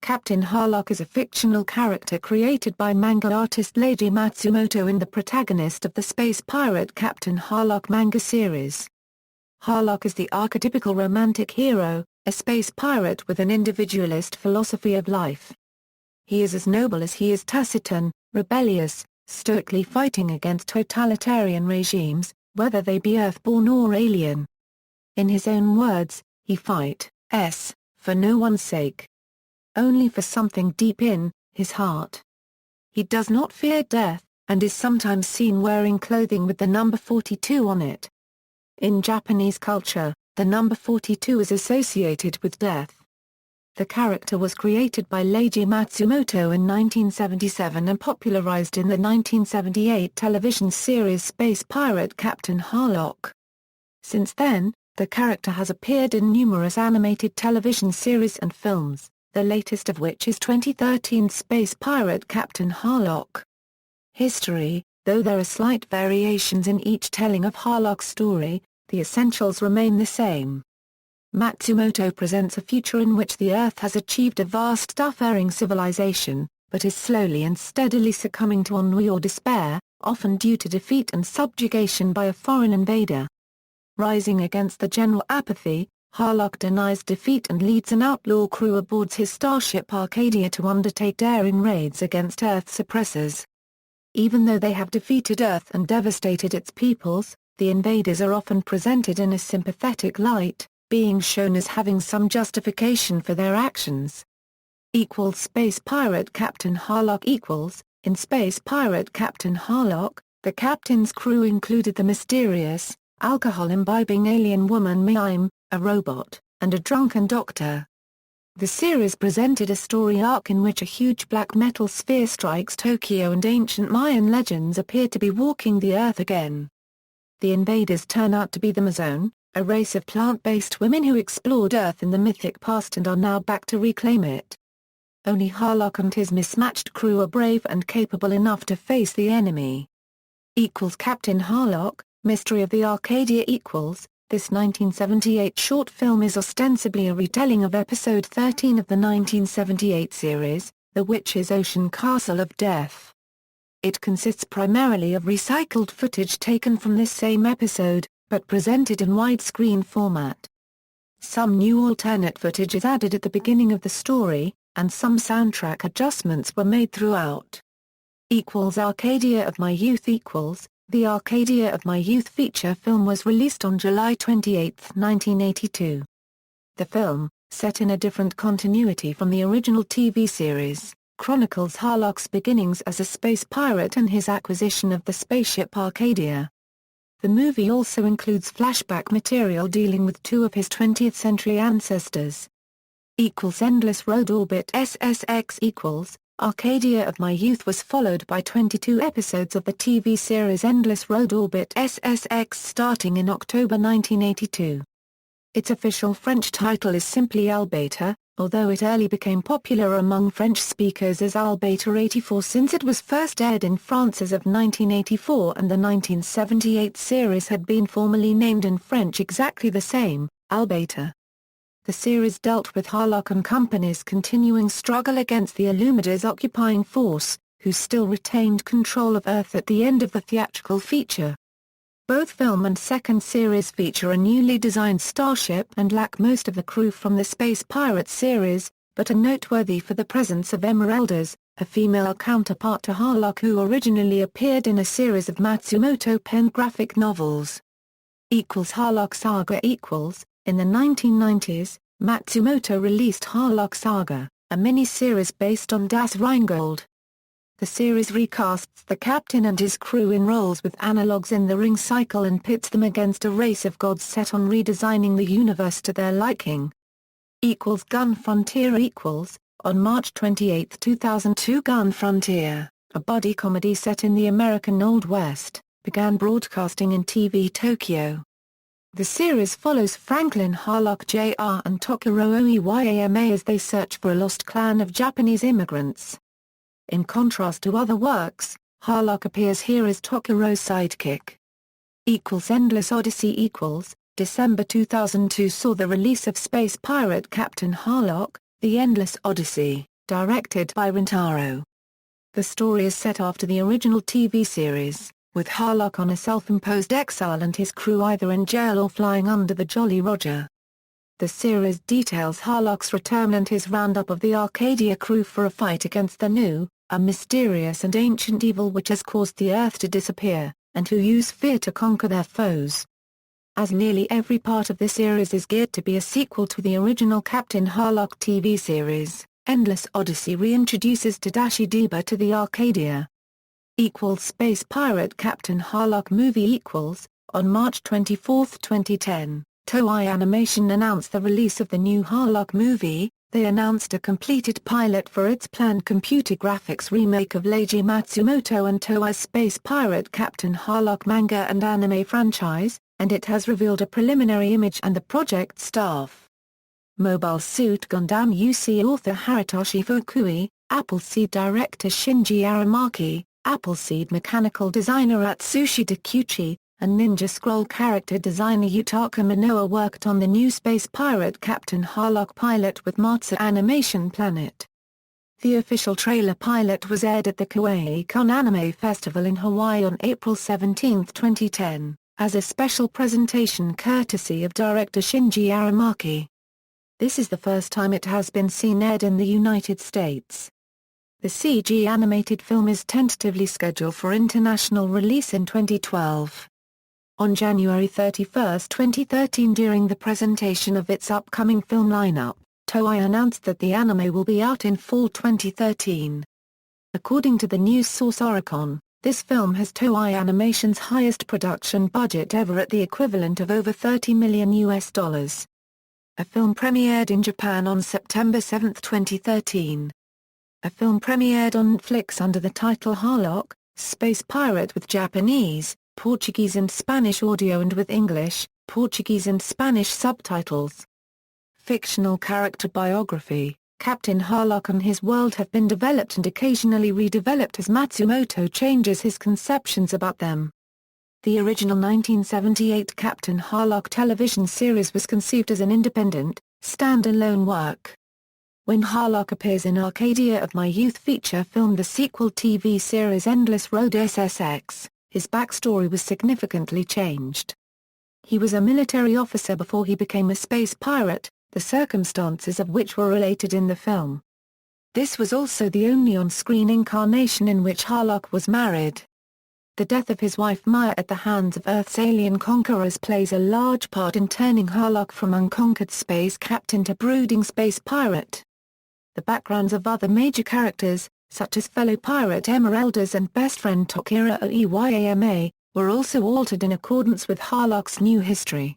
Captain Harlock is a fictional character created by manga artist Leiji Matsumoto and the protagonist of the Space Pirate Captain Harlock manga series. Harlock is the archetypical romantic hero, a space pirate with an individualist philosophy of life. He is as noble as he is taciturn, rebellious, stoically fighting against totalitarian regimes, whether they be earthborn or alien. In his own words, he fights for no one's sake. Only for something deep in his heart. He does not fear death, and is sometimes seen wearing clothing with the number 42 on it. In Japanese culture, the number 42 is associated with death. The character was created by Leiji Matsumoto in 1977 and popularized in the 1978 television series Space Pirate Captain Harlock. Since then, the character has appeared in numerous animated television series and films, the latest of which is 2013's Space Pirate Captain Harlock. History: though there are slight variations in each telling of Harlock's story, the essentials remain the same. Matsumoto presents a future in which the Earth has achieved a vast stuff-faring civilization, but is slowly and steadily succumbing to ennui or despair, often due to defeat and subjugation by a foreign invader. Rising against the general apathy, Harlock denies defeat and leads an outlaw crew aboard his starship Arcadia to undertake daring raids against Earth's oppressors. Even though they have defeated Earth and devastated its peoples, the invaders are often presented in a sympathetic light, being shown as having some justification for their actions. Space Pirate Captain Harlock In Space Pirate Captain Harlock, the captain's crew included the mysterious, alcohol-imbibing alien woman Mime, a robot, and a drunken doctor. The series presented a story arc in which a huge black metal sphere strikes Tokyo and ancient Mayan legends appear to be walking the Earth again. The invaders turn out to be the Mazone, a race of plant-based women who explored Earth in the mythic past and are now back to reclaim it. Only Harlock and his mismatched crew are brave and capable enough to face the enemy. Captain Harlock, Mystery of the Arcadia. This 1978 short film is ostensibly a retelling of episode 13 of the 1978 series, The Witch's Ocean Castle of Death. It consists primarily of recycled footage taken from this same episode, but presented in widescreen format. Some new alternate footage is added at the beginning of the story, and some soundtrack adjustments were made throughout. Arcadia of My Youth. The Arcadia of My Youth feature film was released on July 28, 1982. The film, set in a different continuity from the original TV series, chronicles Harlock's beginnings as a space pirate and his acquisition of the spaceship Arcadia. The movie also includes flashback material dealing with two of his 20th-century ancestors. Endless Road Orbit SSX. Arcadia of My Youth was followed by 22 episodes of the TV series Endless Road Orbit SSX starting in October 1982. Its official French title is simply Albeta, although it early became popular among French speakers as Albeta 84 since it was first aired in France as of 1984 and the 1978 series had been formally named in French exactly the same, Albeta. The series dealt with Harlock and Company's continuing struggle against the Illuminators' occupying force, who still retained control of Earth at the end of the theatrical feature. Both film and second series feature a newly designed starship and lack most of the crew from the Space Pirate series, but are noteworthy for the presence of Emeraldas, a female counterpart to Harlock who originally appeared in a series of Matsumoto-penned graphic novels. Harlock Saga. In the 1990s, Matsumoto released Harlock Saga, a mini-series based on Das Rheingold. The series recasts the captain and his crew in roles with analogues in the ring cycle and pits them against a race of gods set on redesigning the universe to their liking. Gun Frontier. On March 28, 2002, Gun Frontier, a buddy comedy set in the American Old West, began broadcasting in TV Tokyo. The series follows Franklin Harlock Jr. and Tokuro Oeyama as they search for a lost clan of Japanese immigrants. In contrast to other works, Harlock appears here as Tokuro's sidekick. Endless Odyssey. December 2002 saw the release of Space Pirate Captain Harlock, The Endless Odyssey, directed by Rintaro. The story is set after the original TV series, with Harlock on a self-imposed exile and his crew either in jail or flying under the Jolly Roger. The series details Harlock's return and his roundup of the Arcadia crew for a fight against the new, a mysterious and ancient evil which has caused the Earth to disappear, and who use fear to conquer their foes. As nearly every part of the series is geared to be a sequel to the original Captain Harlock TV series, Endless Odyssey reintroduces Tadashi Deba to the Arcadia. Space Pirate Captain Harlock movie. On March 24, 2010, Toei Animation announced the release of the new Harlock movie. They announced a completed pilot for its planned computer graphics remake of Leiji Matsumoto and Toei's Space Pirate Captain Harlock manga and anime franchise, and it has revealed a preliminary image and the project staff. Mobile Suit Gundam UC author Haritoshi Fukui, Appleseed director Shinji Aramaki, Appleseed mechanical designer Atsushi Takuchi, and Ninja Scroll character designer Yutaka Minoa worked on the new Space Pirate Captain Harlock pilot with Matsu Animation Planet. The official trailer pilot was aired at the Kauai-Con Anime Festival in Hawaii on April 17, 2010, as a special presentation courtesy of director Shinji Aramaki. This is the first time it has been seen aired in the United States. The CG animated film is tentatively scheduled for international release in 2012. On January 31, 2013, during the presentation of its upcoming film lineup, Toei announced that the anime will be out in fall 2013. According to the news source Oricon, this film has Toei Animation's highest production budget ever at the equivalent of over $30 million. A film premiered in Japan on September 7, 2013. A film premiered on Netflix under the title Harlock, Space Pirate with Japanese, Portuguese and Spanish audio and with English, Portuguese and Spanish subtitles. Fictional character biography. Captain Harlock and his world have been developed and occasionally redeveloped as Matsumoto changes his conceptions about them. The original 1978 Captain Harlock television series was conceived as an independent, stand-alone work. When Harlock appears in Arcadia of My Youth feature film the sequel TV series Endless Road SSX, his backstory was significantly changed. He was a military officer before he became a space pirate, the circumstances of which were related in the film. This was also the only on-screen incarnation in which Harlock was married. The death of his wife Maya at the hands of Earth's alien conquerors plays a large part in turning Harlock from unconquered space captain to brooding space pirate. The backgrounds of other major characters, such as fellow pirate Emeraldas and best friend Tokira Oeyama, were also altered in accordance with Harlock's new history.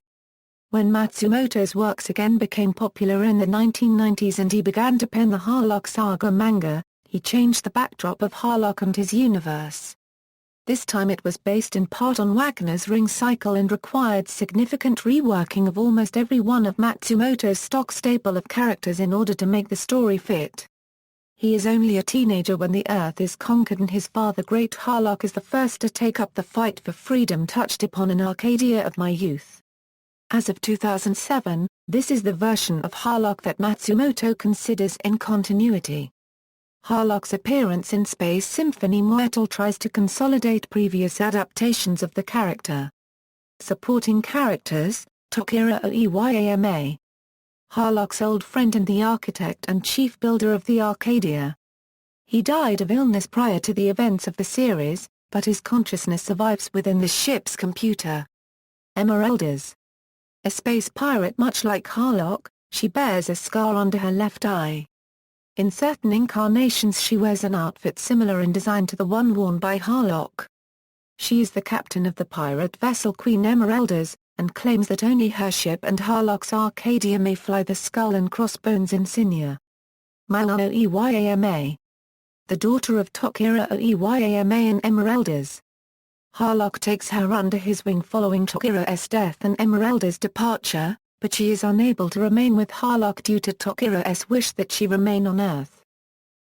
When Matsumoto's works again became popular in the 1990s and he began to pen the Harlock Saga manga, he changed the backdrop of Harlock and his universe. This time it was based in part on Wagner's Ring Cycle and required significant reworking of almost every one of Matsumoto's stock stable of characters in order to make the story fit. He is only a teenager when the Earth is conquered and his father Great Harlock is the first to take up the fight for freedom touched upon in Arcadia of My Youth. As of 2007, this is the version of Harlock that Matsumoto considers in continuity. Harlock's appearance in Space Symphony Moetl tries to consolidate previous adaptations of the character. Supporting characters, Tokira Oeyama, Harlock's old friend and the architect and chief builder of the Arcadia. He died of illness prior to the events of the series, but his consciousness survives within the ship's computer. Emeraldas. A space pirate much like Harlock, she bears a scar under her left eye. In certain incarnations she wears an outfit similar in design to the one worn by Harlock. She is the captain of the pirate vessel Queen Emeraldas, and claims that only her ship and Harlock's Arcadia may fly the skull and crossbones insignia. Maya Oeyama. The daughter of Tokira Oeyama and Emeraldas. Harlock takes her under his wing following Tokira's death and Emeralda's departure, but she is unable to remain with Harlock due to Tokira's wish that she remain on Earth.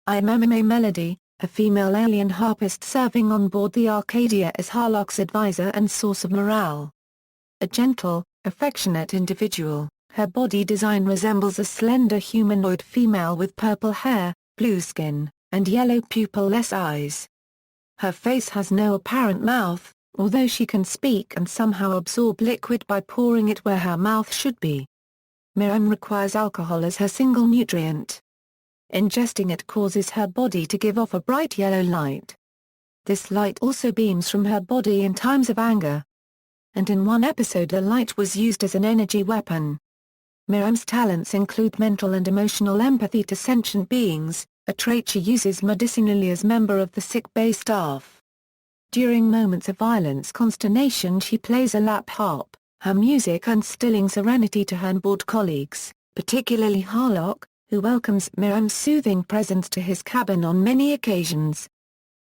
Imemime Melody, a female alien harpist serving on board the Arcadia as Harlock's advisor and source of morale. A gentle, affectionate individual, her body design resembles a slender humanoid female with purple hair, blue skin, and yellow pupil-less eyes. Her face has no apparent mouth, although she can speak and somehow absorb liquid by pouring it where her mouth should be. Miram requires alcohol as her single nutrient. Ingesting it causes her body to give off a bright yellow light. This light also beams from her body in times of anger. And in one episode the light was used as an energy weapon. Miram's talents include mental and emotional empathy to sentient beings, a trait she uses medicinally as member of the sick bay staff. During moments of violence consternation she plays a lap harp, her music instilling serenity to her onboard colleagues, particularly Harlock, who welcomes Miram's soothing presence to his cabin on many occasions.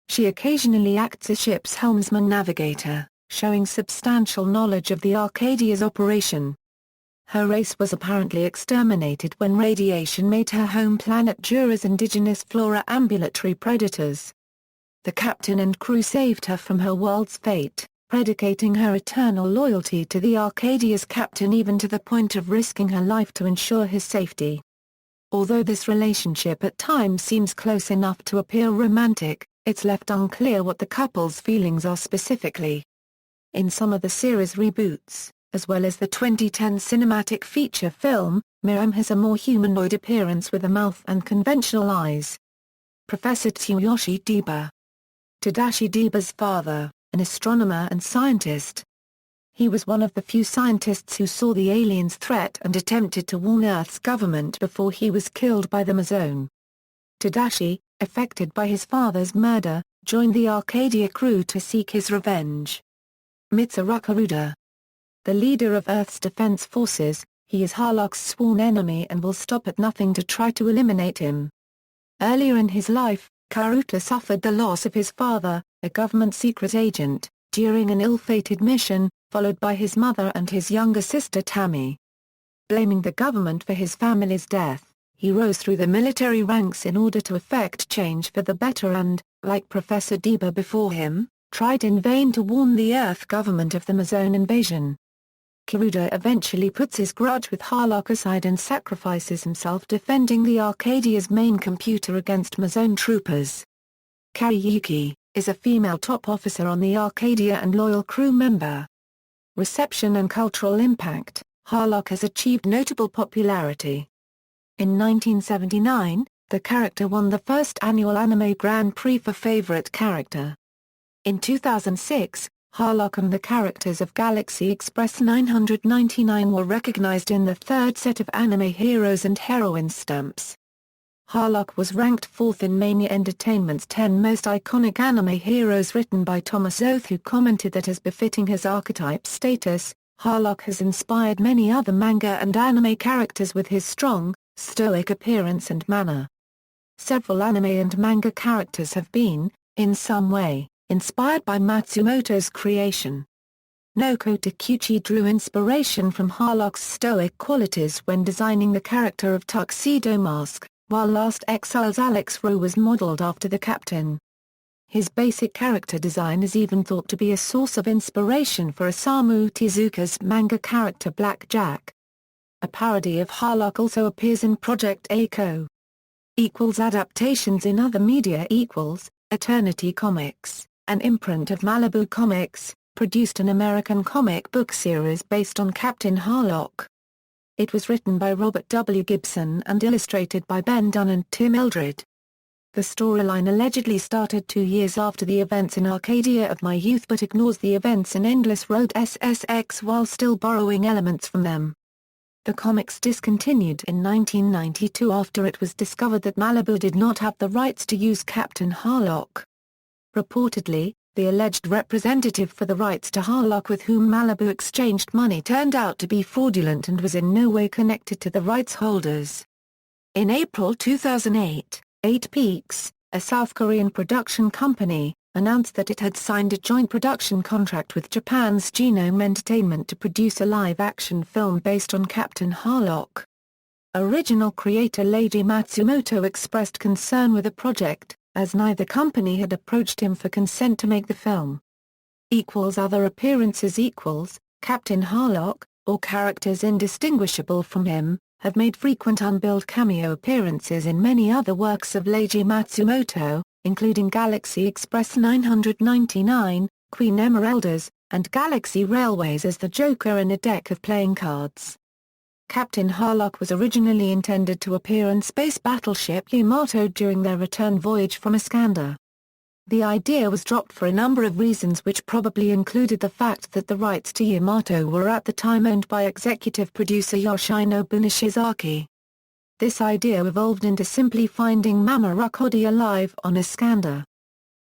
She occasionally acts as ship's helmsman navigator, showing substantial knowledge of the Arcadia's operation. Her race was apparently exterminated when radiation made her home planet Jura's indigenous flora ambulatory predators. The captain and crew saved her from her world's fate, predicating her eternal loyalty to the Arcadia's captain even to the point of risking her life to ensure his safety. Although this relationship at times seems close enough to appear romantic, it's left unclear what the couple's feelings are specifically. In some of the series reboots, as well as the 2010 cinematic feature film, Miram has a more humanoid appearance with a mouth and conventional eyes. Professor Tsuyoshi Deba. Tadashi Deba's father, an astronomer and scientist. He was one of the few scientists who saw the aliens' threat and attempted to warn Earth's government before he was killed by the Amazon. Tadashi, affected by his father's murder, joined the Arcadia crew to seek his revenge. Mitsuruka Ruda. The leader of Earth's defense forces, he is Harlock's sworn enemy and will stop at nothing to try to eliminate him. Earlier in his life, Karuta suffered the loss of his father, a government secret agent, during an ill-fated mission, followed by his mother and his younger sister Tammy. Blaming the government for his family's death, he rose through the military ranks in order to effect change for the better and, like Professor Deba before him, tried in vain to warn the Earth government of the Amazon invasion. Karuta eventually puts his grudge with Harlock aside and sacrifices himself defending the Arcadia's main computer against Amazon troopers. Kariyuki is a female top officer on the Arcadia and loyal crew member. Reception and cultural impact, Harlock has achieved notable popularity. In 1979, the character won the first annual Anime Grand Prix for Favorite Character. In 2006, Harlock and the characters of Galaxy Express 999 were recognized in the third set of Anime Heroes and Heroines stamps. Harlock was ranked fourth in Mania Entertainment's 10 Most Iconic Anime Heroes written by Thomas Oath, who commented that as befitting his archetype status, Harlock has inspired many other manga and anime characters with his strong, stoic appearance and manner. Several anime and manga characters have been, in some way, inspired by Matsumoto's creation. Noko Takeuchi drew inspiration from Harlock's stoic qualities when designing the character of Tuxedo Mask, while Last Exile's Alex Rowe was modeled after the captain. His basic character design is even thought to be a source of inspiration for Osamu Tezuka's manga character Black Jack. A parody of Harlock also appears in Project A-ko. Adaptations in other media Eternity Comics, an imprint of Malibu Comics, produced an American comic book series based on Captain Harlock. It was written by Robert W. Gibson and illustrated by Ben Dunn and Tim Eldred. The storyline allegedly started 2 years after the events in Arcadia of my youth but ignores the events in Endless Road SSX while still borrowing elements from them. The comics discontinued in 1992 after it was discovered that Malibu did not have the rights to use Captain Harlock. Reportedly, the alleged representative for the rights to Harlock with whom Malibu exchanged money turned out to be fraudulent and was in no way connected to the rights holders. In April 2008, 8 Peaks, a South Korean production company, announced that it had signed a joint production contract with Japan's Genome Entertainment to produce a live-action film based on Captain Harlock. Original creator Leiji Matsumoto expressed concern with the project, as neither company had approached him for consent to make the film. Other appearances Captain Harlock, or characters indistinguishable from him, have made frequent unbilled cameo appearances in many other works of Leiji Matsumoto, including Galaxy Express 999, Queen Emeraldas, and Galaxy Railways as the Joker in a deck of playing cards. Captain Harlock was originally intended to appear on space battleship Yamato during their return voyage from Iskander. The idea was dropped for a number of reasons, which probably included the fact that the rights to Yamato were at the time owned by executive producer Yoshinobu Nishizaki. This idea evolved into simply finding Mama Arcadia alive on Iskander.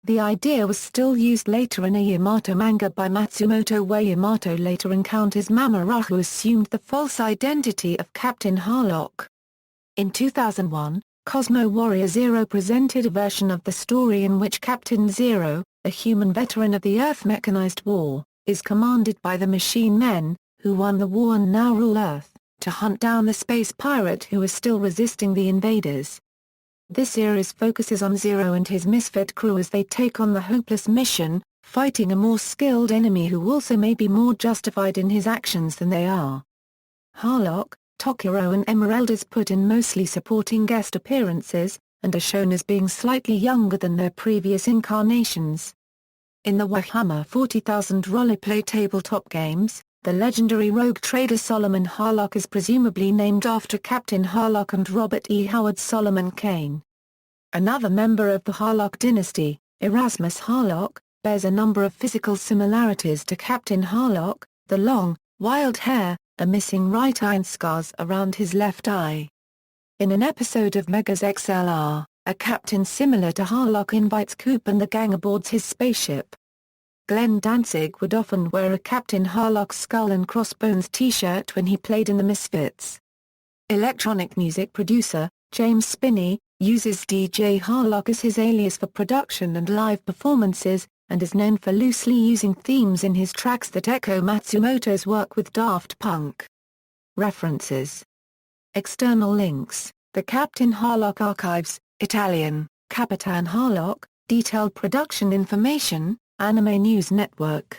The idea was still used later in a Yamato manga by Matsumoto, where Yamato later encounters Mama Ra, who assumed the false identity of Captain Harlock. In 2001, Cosmo Warrior Zero presented a version of the story in which Captain Zero, a human veteran of the Earth mechanized war, is commanded by the Machine Men, who won the war and now rule Earth, to hunt down the space pirate who is still resisting the invaders. This series focuses on Zero and his misfit crew as they take on the hopeless mission, fighting a more skilled enemy who also may be more justified in his actions than they are. Harlock, Tokiro and Emeraldas put in mostly supporting guest appearances, and are shown as being slightly younger than their previous incarnations. In the Warhammer 40,000 roleplay tabletop games, the legendary rogue trader Solomon Harlock is presumably named after Captain Harlock and Robert E. Howard Solomon Kane. Another member of the Harlock dynasty, Erasmus Harlock, bears a number of physical similarities to Captain Harlock: the long, wild hair, a missing right eye and scars around his left eye. In an episode of Megas XLR, a captain similar to Harlock invites Coop and the gang aboard his spaceship. Glenn Danzig would often wear a Captain Harlock skull and crossbones t-shirt when he played in the Misfits. Electronic music producer, James Spinney, uses DJ Harlock as his alias for production and live performances, and is known for loosely using themes in his tracks that echo Matsumoto's work with Daft Punk. References. External links: The Captain Harlock Archives, Italian, Capitan Harlock, detailed production information, Anime News Network.